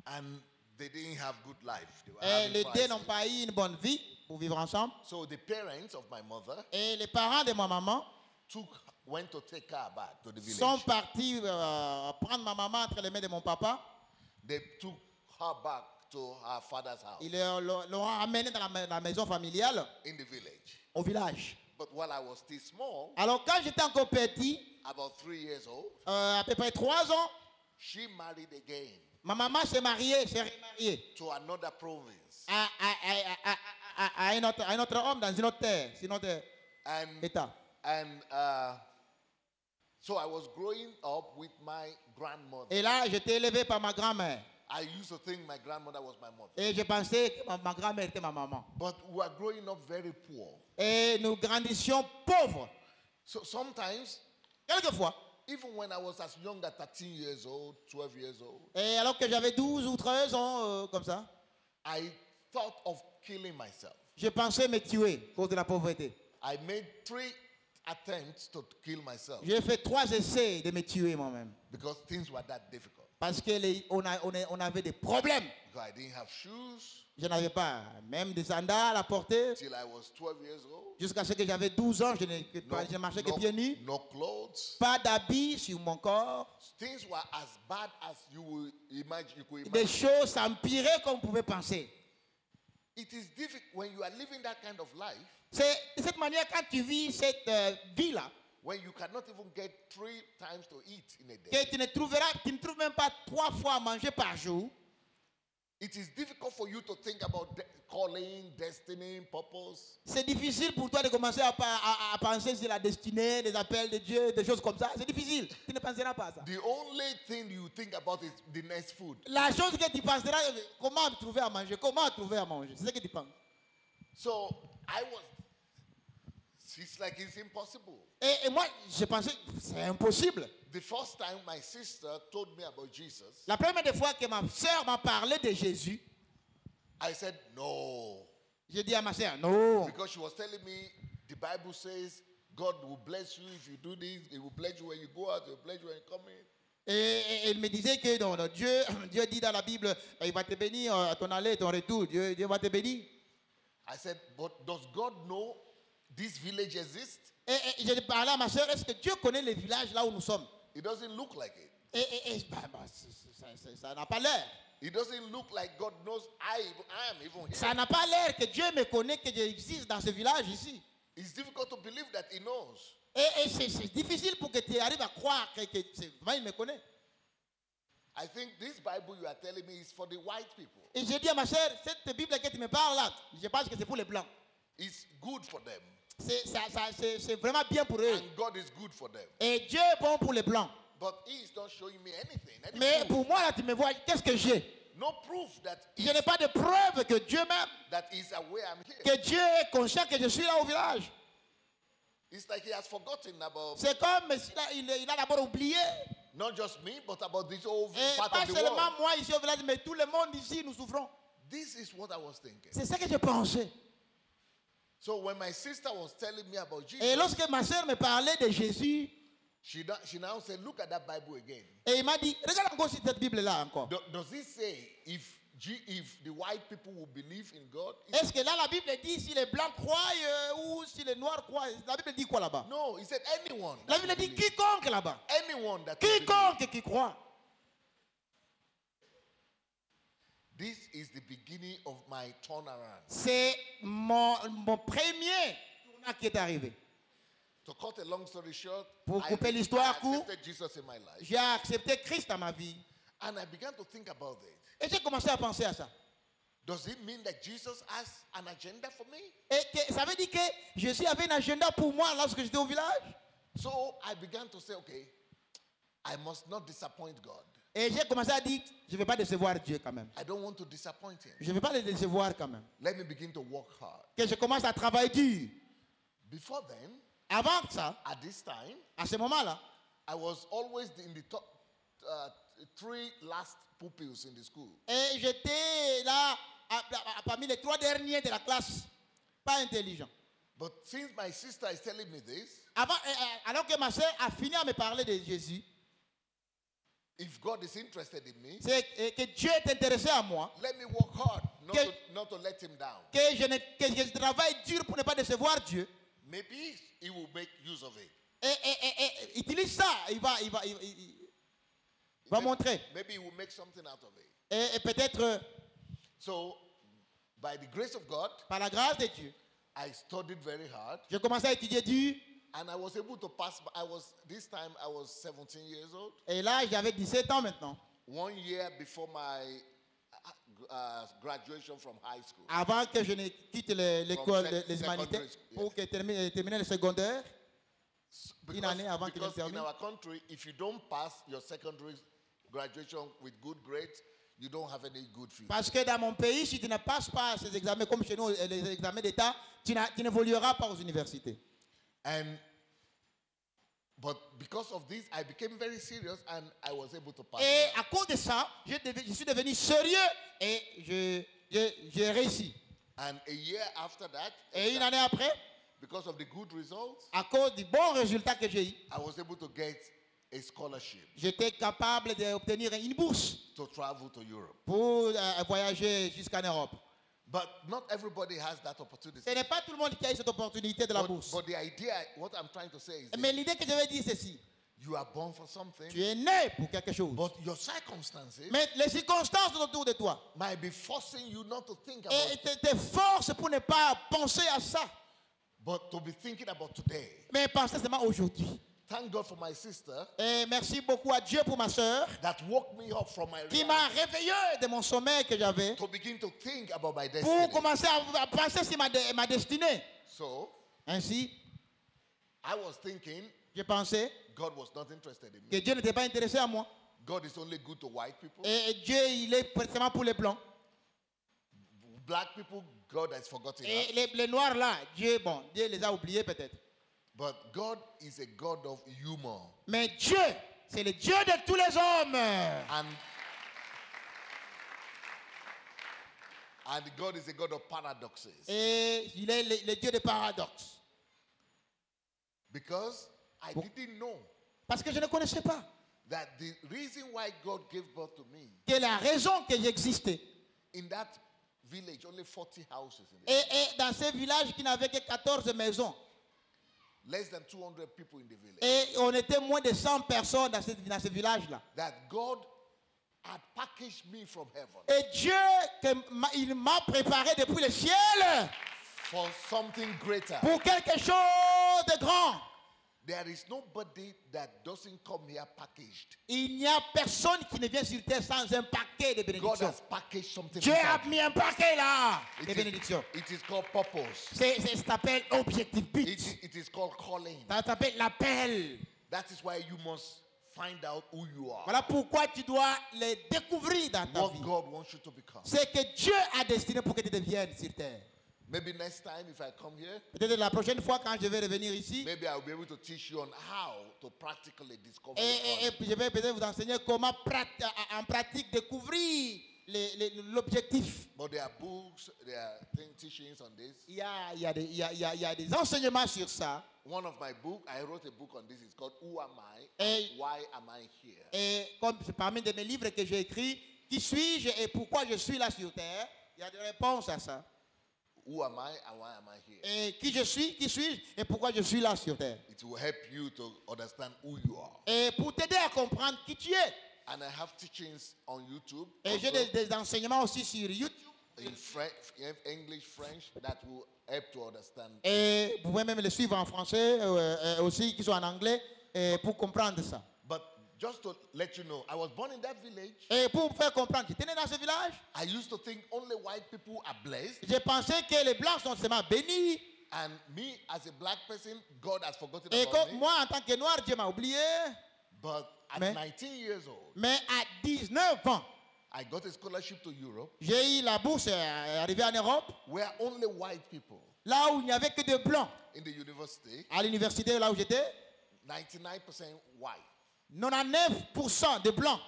and they didn't have good life. They were Et having les deux crisis. n'ont pas eu une bonne vie pour vivre ensemble. So the parents of my mother Et les parents de ma maman went to take her back to the village. sont partis prendre ma maman entre les mains de mon papa. They took her back to her father's house Ils l'ont amenée dans la maison familiale, in the village. au village. But while I was still small, Alors quand j'étais encore petit, about 3 years old, à peu près 3 ans, she married again ma maman s'est remariée to another province. à un autre homme dans une autre terre, un autre And, état. so I was growing up with my grandmother. Et là, j'étais élevé par ma grand-mère. I used to think my grandmother was my mother. Et je pensais que ma grand-mère était ma maman. But we were growing up very poor. Et nous grandissions pauvres. So sometimes, Quelquefois. even when I was as young as 13 years old, 12 years old, Et alors que j'avais 12 ou 13 ans, comme ça, I thought of killing myself. je pensais me tuer à cause de la pauvreté. I made 3 attempts to kill myself J'ai fait 3 essais de me tuer moi-même. because things were that difficult. Parce qu'on avait des problèmes. Because I didn't have shoes Je n'avais pas même des sandales à porter. till I was 12 years old. Jusqu'à ce que j'avais 12 ans, je ne marchais que pieds nus. no clothes. Pas d'habits sur mon corps. Things were as bad as you could imagine. Des choses s'empiraient comme vous pouvez penser. It is difficult when you are living that kind of life, C'est de cette manière, quand tu vis cette vie-là, when you cannot even get 3 times to eat in a day. que tu ne trouves même pas 3 fois à manger par jour, It is difficult for you to think about calling, destiny, purpose. c'est difficile pour toi de commencer à penser sur la destinée, les appels de Dieu, des choses comme ça. C'est difficile. Tu ne penseras pas à ça. The only thing you think about is the next food. La chose que tu penseras, c'est comment trouver à manger. Comment trouver à manger. C'est ce que tu penses. So it's like it's impossible. Et moi, je pensais, c'est impossible. The first time my sister told me about Jesus, La première des fois que ma soeur m'a parlé de Jésus, I said no. j'ai dit à ma soeur, non. Because she was telling me the Bible says God will bless you if you do this. He will bless you when you go out. He will bless you when you come in. Et il me disait que non, non, Dieu dit dans la Bible, il va te bénir à ton aller et ton retour. Dieu va te bénir. I said, but does God know this village exists? Et je parlais à ma soeur, est-ce que Dieu connaît les villages là où nous sommes? It doesn't look like it. Ça n'a pas l'air. It doesn't look like God knows I am even here. Ça n'a pas l'air que Dieu me connaît, que j'existe dans ce village ici. It's difficult to believe that He knows. Et c'est difficile pour que tu arrives à croire que vraiment il me connaît. I think this Bible you are telling me is for the white people. Et j'ai dit à ma soeur, cette Bible que tu me parles là, je pense que c'est pour les blancs. It's good for them. C'est vraiment bien pour eux. And God is good for them. Et Dieu est bon pour les blancs. But He is not showing me anything. Any Mais proof. pour moi, là, tu me vois, qu'est-ce que j'ai? No proof that Je n'ai pas de preuve que Dieu m'aime, that He's aware I'm here. que Dieu est conscient que je suis là au village. It's like He has forgotten about C'est comme il a d'abord oublié. not just me, but about this whole Et part pas of the seulement world. moi ici au village, mais tout le monde ici, nous souffrons. This is what I was thinking. C'est ça que je pensais. So when my sister was telling me about Jesus, Et lorsque ma soeur me parlait de Jésus, she now said, look at that Bible again. et il m'a dit, regarde encore cette Bible-là encore. Does it say if the white people will believe in God? Est-ce que là, la Bible dit si les blancs croient ou si les noirs croient? La Bible dit quoi là-bas? No, it said anyone. La that Bible will dit believe. quiconque là-bas. Anyone that will believe. Quiconque qui croit. This is the beginning of my turnaround. C'est mon premier tournant qui est arrivé. To cut a long story short, Pour I couper l'histoire courte, accepted Jesus in my life. j'ai accepté Christ dans ma vie. And I began to think about it. Et j'ai commencé à penser à ça. Does it mean that Jesus has an agenda for me? Et ça veut dire que Jésus avait un agenda pour moi lorsque j'étais au village. So I began to say, okay, I must not disappoint God. Et j'ai commencé à dire, je ne vais pas décevoir Dieu quand même. I don't want to disappoint Him. Je ne vais pas le décevoir quand même. Let me begin to work hard. Que je commence à travailler dur. Before then, Avant ça, at this time, à ce moment-là, I was always in the top 3 last pupils in the school. et j'étais là parmi les 3 derniers de la classe. Pas intelligent. But since my sister is telling me this, Alors que ma soeur a fini à me parler de Jésus, if God is interested in me, c'est que Dieu est intéressé à moi, let me work hard, not to let Him down. que je travaille dur pour ne pas décevoir Dieu. Maybe He will make use of it. Et utilise ça, il va montrer. Maybe He will make something out of it. Et peut-être So, by the grace of God, par la grâce de Dieu, I studied very hard, j'ai commencé à étudier dur. and I was able to pass. This time I was 17 years old. Et là, j'avais 17 ans maintenant. 1 year before my graduation from high school. Avant que je ne quitte l'école des secondary humanités school, pour que terminer le secondaire. Une année avant qu'il ne Because in termine. our country, if you don't pass your secondary graduation with good grades, you don't have any good future. Parce que dans mon pays, si tu ne passes pas ces examens comme chez nous, les examens d'État, tu n'évolueras pas aux universités. But because of this, I became very serious and I was able to pass. Et à cause de ça, je suis devenu sérieux et j'ai réussi. And a year after that, Et une année après, because of the good results, à cause du bon résultat que j'ai eu, I was able to get a scholarship j'étais capable d'obtenir une bourse to travel to Europe. pour voyager jusqu'en Europe. But not everybody has that opportunity. Ce n'est pas tout le monde qui a eu cette opportunité de la bourse. But the idea, what I'm trying to say is this, Mais l'idée que je veux dire, c'est ceci. you are born for something, Tu es né pour quelque chose. but your circumstances Mais les circonstances autour de toi might be forcing you not to think about et it, te forcent pour ne pas penser à ça, but to be thinking about today. mais penser seulement aujourd'hui. Thank God for my sister Et merci beaucoup à Dieu pour ma soeur that woke me up from my qui reality m'a réveillé de mon sommeil que j'avais to begin to think about my pour destiny. commencer à penser sur ma destinée. So Ainsi, I was thinking je pensais God was not interested in que me. Dieu n'était pas intéressé à moi. God is only good to white people. Et Dieu, il est seulement pour les blancs. Black people, God has forgotten us. Et les noirs là, Dieu les a oubliés peut-être. But God is a God of humor. Mais Dieu, c'est le Dieu de tous les hommes. And God is a God of paradoxes. Et il est le Dieu des paradoxes. Because I didn't know Parce que je ne connaissais pas that the reason why God gave birth to me, que la raison que j'existais. in that village, only 40 houses in it, Et dans ce village qui n'avait que 14 maisons. less than 200 people in the village, Et on était moins de 100 personnes dans ce village-là. that God had packaged me from heaven Et Dieu, il m'a préparé depuis le ciel for something greater. pour quelque chose de grand. There is nobody that doesn't come here packaged. Il n'y a personne qui ne vient sur terre sans un paquet de God bénédictions. has packaged something. Dieu a inside. mis un paquet là de It bénédictions. is, it is called purpose. Ça s'appelle objectif but. It is called calling. Ça s'appelle l'appel. That is why you must find out who you are. Voilà pourquoi tu dois les découvrir dans ta What vie. God wants you to become. C'est que Dieu a destiné pour que tu deviennes sur terre. Maybe next time if I come here, Peut-être la prochaine fois quand je vais revenir ici, maybe I'll be able to teach you on how to practically discover et your puis je vais peut-être vous enseigner comment en pratique découvrir l'objectif. But there are books, there are teachings on this. Il y a des enseignements sur ça. One of my books, I wrote a book on this. It's called Who Am I? Et- Why Am I Here? Et comme c'est parmi de mes livres que j'ai écrits, qui suis-je et pourquoi je suis là sur terre, il y a des réponses à ça. Who am I and why am I here? Et qui suis-je et pourquoi je suis là sur terre. It will help you to understand who you are. Et pour t'aider à comprendre qui tu es. And I have teachings on YouTube. Et j'ai also des enseignements aussi sur YouTube. in English, French, that will help to understand. Et vous pouvez même les suivre en français aussi, qui sont en anglais, pour comprendre ça. But just to let you know, I was born in that village. Et pour vous faire comprendre, j'étais né dans ce village. I used to think only white people are blessed. J'ai pensé que les blancs sont seulement bénis. And me, as a black person, God has forgotten Et about comme me. moi, en tant que noir, Dieu m'a oublié. But at Mais- 19 years old, Mais à 19 ans, I got a scholarship to Europe j'ai eu la bourse arrivée en Europe, where only white people là où il n'y avait que des blancs. in the university, À l'université, là où j'étais, 99% white. 99% de blancs.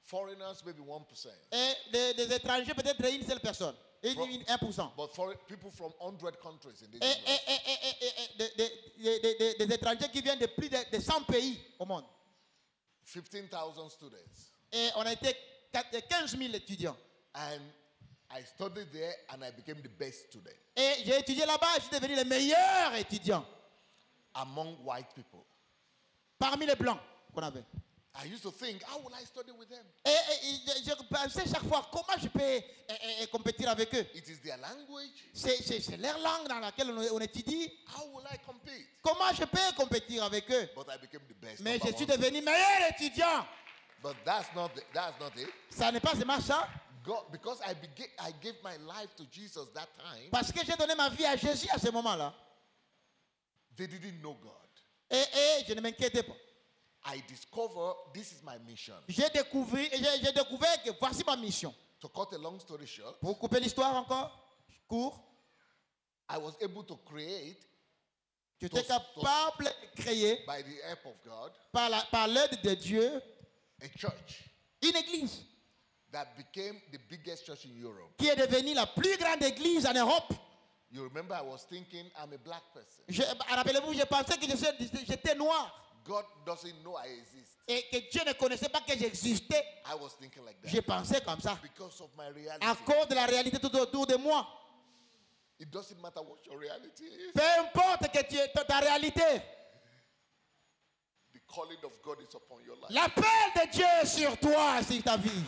Foreigners, maybe 1%. Et des étrangers, peut-être une seule personne. Et 1%. But people from 100 countries in this Et, university. des étrangers qui viennent de plus de 100 pays au monde. 15,000 students. Et on a été 15 000 étudiants. And I studied there and I became the best student Et j'ai étudié là-bas et je suis devenu le meilleur étudiant among white people. parmi les blancs qu'on avait. I used to think, how will I study with them? Et je pensais chaque fois comment je peux compétir avec eux. It is their language. C'est leur langue dans laquelle on étudie. How will I compete? Comment je peux compétir avec eux? But I became the best. Mais number je suis one. devenu meilleur étudiant. But that's not it. Ça n'est pas seulement ça. God, because I gave my life to Jesus that time, Parce que j'ai donné ma vie à Jésus à ce moment-là. they didn't know God. Et je ne m'inquiétais pas. I discovered this is my mission. J'ai découvert que voici ma mission. To cut a long story short, Pour couper l'histoire encore, court, I was able to create, j'étais capable de créer by the help of God, par l'aide de Dieu a church une église that became the biggest church in Europe. qui est devenue la plus grande église en Europe. You remember I was thinking I'm a black person. Rappelez-vous, je pensais que j'étais noir God doesn't know I exist. et que Dieu ne connaissait pas que j'existais. I was thinking like that. Je pensais comme ça Because of my reality. à cause de la réalité tout autour de moi. It doesn't matter what your reality is. Peu importe que tu es ta réalité, The calling of God is upon your life. l'appel de Dieu est sur toi, sur ta vie.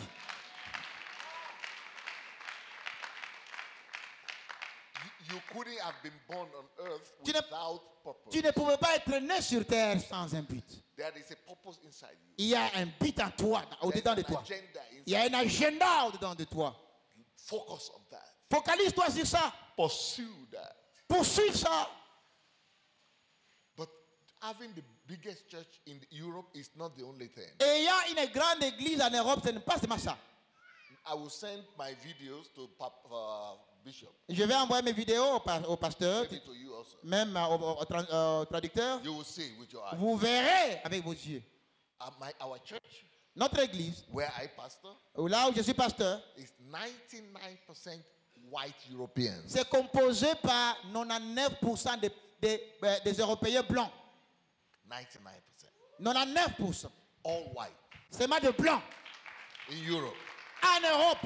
You couldn't have been born on earth Tu ne- without purpose. Tu ne pouvais pas être né sur terre sans un but. There is a purpose inside you. Il y a un but en toi, au-dedans de There's an toi. agenda Il y a inside. un agenda au-dedans de toi. Focus on that. Focalise-toi sur ça. Pursue that. Poursuis ça. But having the biggest church in Europe is not the only thing. Et il y a une grande église en Europe, ce n'est pas seulement ça. I will send my videos to Bishop, Je vais envoyer mes vidéos au pasteur, maybe to you also. même au traducteur. You will see with your eyes. Vous verrez avec vos yeux. Our church, Notre église, where I pastor, là où je suis pasteur, is 99% white Europeans. c'est composé par 99% des Européens blancs. 99%. 99%. All white. C'est mal de blanc. In Europe. En Europe.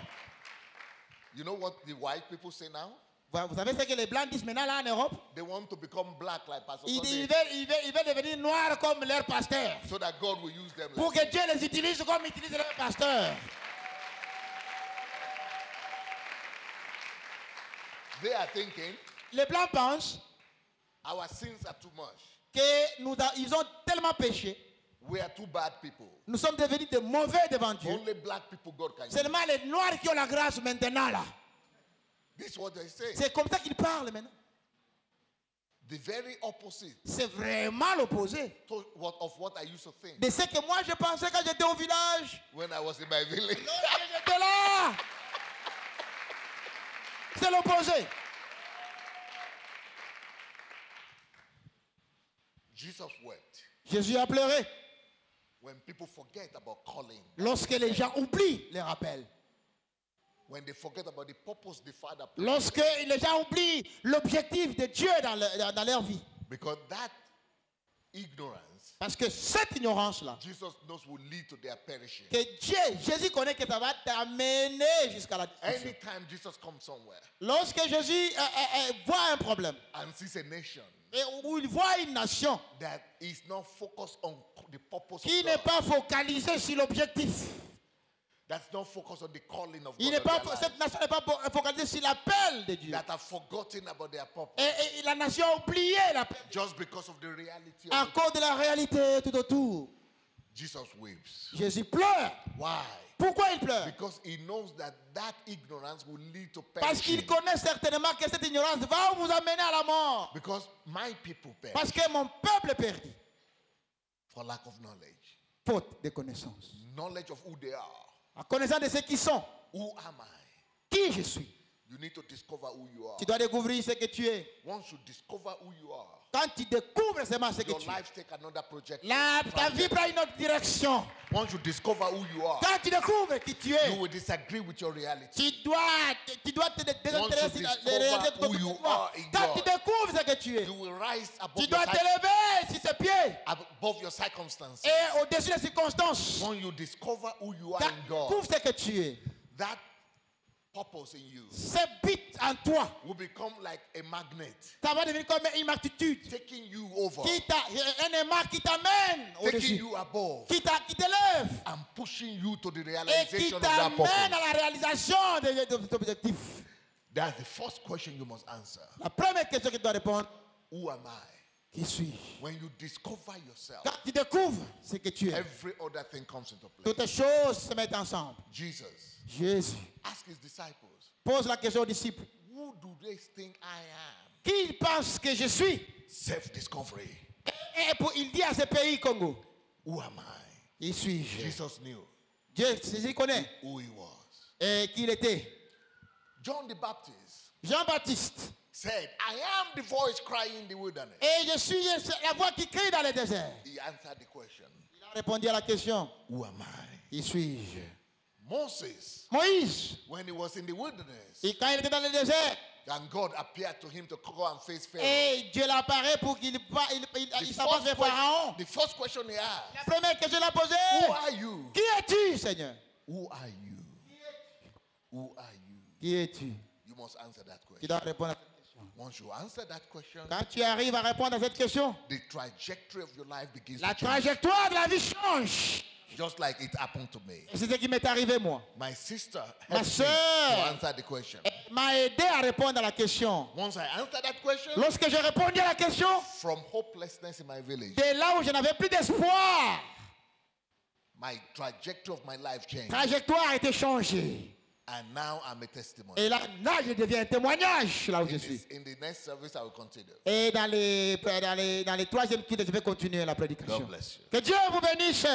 You know what the white people say now? Vous savez ce que les blancs disent maintenant là en Europe? They want to become black like Pastor Ils Sunday, veulent devenir noirs comme leur pasteur. so that God will use them. Pour que Dieu les utilise comme il utilise leur pasteur. They are thinking Les blancs pensent our sins are too much. qu'ils ont tellement péché. We are too bad people. Nous sommes devenus de mauvais devant Dieu. Only black people God can use. Seulement les noirs qui ont la grâce maintenant là. This is what they say. C'est comme ça qu'ils parlent maintenant. The very opposite C'est vraiment l'opposé of what I used to think de ce que moi je pensais quand j'étais au village. when I was in my village. Lorsque j'étais là. C'est l'opposé. Jesus wept Jésus a pleuré when people forget about calling, lorsque les gens oublient les rappels. when they forget about the purpose the Father put. Lorsque les gens oublient l'objectif de Dieu dans leur vie. Because that ignorance, Parce que cette ignorance-là, Jesus knows will lead to their perishing. que Jésus connaît que ça va t'amener jusqu'à la destruction. Anytime Jesus comes somewhere Lorsque Jésus voit un problème, and sees a nation et où il voit une nation that is not focused on the purpose qui of n'est God, pas focalisée sur l'objectif, that's not focused on the calling of il God, n'est on pas, their cette lives, nation n'est pas focalisée sur l'appel de Dieu. that have forgotten about their purpose Et la nation a oublié l'appel just because of the reality à of it. cause de la réalité tout autour. Jesus weeps. Jésus pleure. Why? Pourquoi il pleure? Because he knows that that ignorance will lead to Parce qu'il perishing. connaît certainement que cette ignorance va vous amener à la mort. Because my people perish Parce que mon peuple est perdu. for lack of knowledge. Faute de connaissance. Knowledge of who they are. En connaissant de ce qui sont, Who am I? qui je suis. You need to discover who you are. Tu dois découvrir ce que tu es. Once you discover who you are, Quand tu découvres seulement ce que your tu es, life take another project. ta vie prend une autre direction. Once you discover who you are, Quand tu découvres qui tu es, you will disagree with your reality. tu dois te désintéresser des réalités de who you toi. are in Quand tu God, découvres ce que tu es, You will rise above tu your, dois t'élever sur tes pieds above your circumstances. et au-dessus des circonstances. When you discover who you are Quand in tu God, découvres ce que tu es, that purpose in you ce but en toi, will become like a magnet, ça va devenir comme une multitude. taking you over, Un aimant qui t'amène taking au-dessus, you above, qui t'élève and pushing you to the et qui realization of that t'amène purpose. à la réalisation de ton objectif. That's the first question you must answer. La première question que tu dois répondre, Who am I? qui suis-je? When you discover yourself, Quand tu découvres ce que tu es, every other thing comes into play. toutes les choses se mettent ensemble. Jesus Jésus asked his disciples, pose la question aux disciples. who do they think I am? Qui pense que je suis? Self-discovery. Il dit à ce pays Congo, Who am I? qui suis-je? Jesus knew Jésus connaît who he was. et qui il était. John the Baptist Jean-Baptiste. said, I am the voice crying in the wilderness. Et je suis la voix qui crie dans le désert. He answered the question, Il a répondu à la question, who am I? qui suis-je? Moses, Moïse, when he was in the wilderness, et quand il était dans le désert, and God appeared to him to go and face Pharaoh. et Dieu l'apparaît pour qu'il s'avance vers Pharaon. The first question he asked, La première question qu'il a posée, who are you? qui es-tu, Seigneur? Who are you? Who are you? Qui es-tu? You must answer that Tu question. dois répondre à cette question. Once you answer that question, Quand tu arrives à répondre à cette question, the trajectory of your life begins la to change. trajectoire de la vie change. Just like it happened to me. Et c'est ce qui m'est arrivé, moi. My sister Ma helped me sœur. to answer the question. Elle m'a aidé à répondre à la question. Once I answered that question, Lorsque j'ai répondu à la question, from hopelessness in my village, de là où je n'avais plus d'espoir, my trajectory of my life changed. trajectoire a été changée. And now I'm a testimony. Et là, je deviens un témoignage là où je suis. In the next service, I will continue. Et dans les troisièmes cultes, je vais continuer la prédication. God bless you. Que Dieu vous bénisse.